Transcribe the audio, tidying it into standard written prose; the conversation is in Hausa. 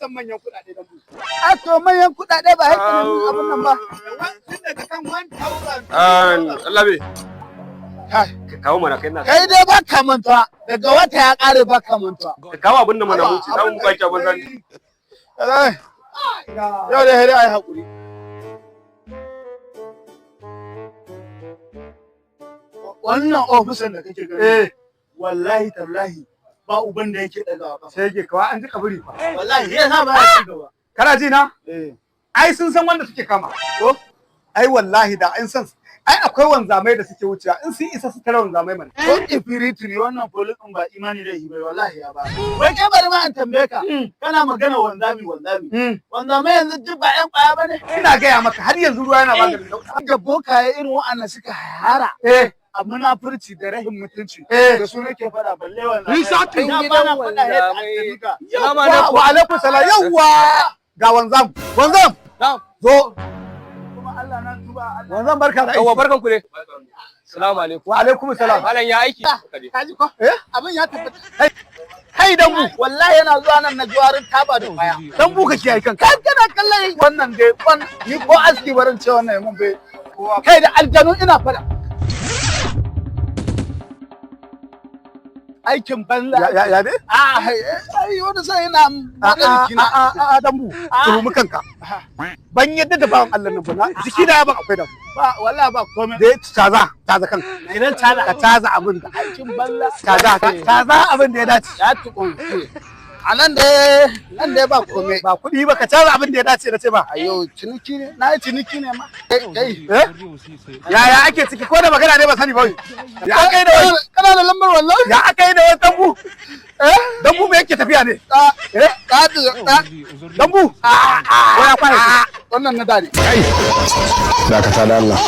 san manyan kuɗaɗe da mu. A to manyan kuɗaɗe ba haƙƙin abin nan ba. Tun daga kan 1,000. Allah bai. Kai. Ka kawo mana kai na. Kai dai ba ka mantuwa. Daga wata ya ƙare ba ka mantuwa. Ka kawo abin da mana wuce. Za mu baki abin zan. Yau da hare ai haƙuri. Wannan ofisan da kake gani. Wallahi tallahi ba uban da yake ɗagawa ƙasa. Sai yake kawai an ji kaburi fa. Wallahi yasa ba ya ci gaba. Kana ji na? Ai sun san wanda suke kama. Ko? Ai wallahi da an san ai akwai wanzamai da suke wucewa in sun isa su tare wanzamai mana. Ko ifiriti ne wannan polisin ba imani da hibai wallahi ya ba. Wai kai bari ma an tambaye ka. Kana magana wanzami. Wanzamai yanzu duk ba ƴan ƙwaya bane. Ina gaya maka har yanzu ruwa yana maganin dauɗa. Da bokaye irin wa'annan suka hara. A munafurci da rahin mutunci da su nake faɗa balle wannan. Ni sa kin gidan wanzamai. Wa alaikum salam yawwa ga wanzam. Wanzam. Zo. Allah na tuba Allah. Wanzan barka da aiki. Yawwa barkan ku ne. Assalamu alaikum. Wa alaikum salam. Malam ya aiki. Kaji ko? Abin ya tabbata. Kai dan mu wallahi yana zuwa nan na juwarin taba da baya. Dan bu kake ai kanka. Kai kana kallon wannan dai ni ko aski barin ce wannan mun bai. Kai da aljanu ina fada. Aikin banza. Ya ne? Ai wanda sai yana a dan bu. Turu kanka. Ban yadda da bawan Allah nan ba jiki da ban akwai da ba wallahi ba komai da caza kan idan caza ka caza abin da aikin balla caza abin da ya dace ya tukun a nan dai ba komai ba kuɗi ba ka caza abin da ya dace da ce ba ayo ciniki ne na yi ciniki ne ma kai yaya ake ciki ko da magana ne ba sani ba ya aka yi da wani kana da lambar wallahi ya aka yi da wani dambu dambu me yake tafiya ne dambu waya fara wannan na dare dakata da Allah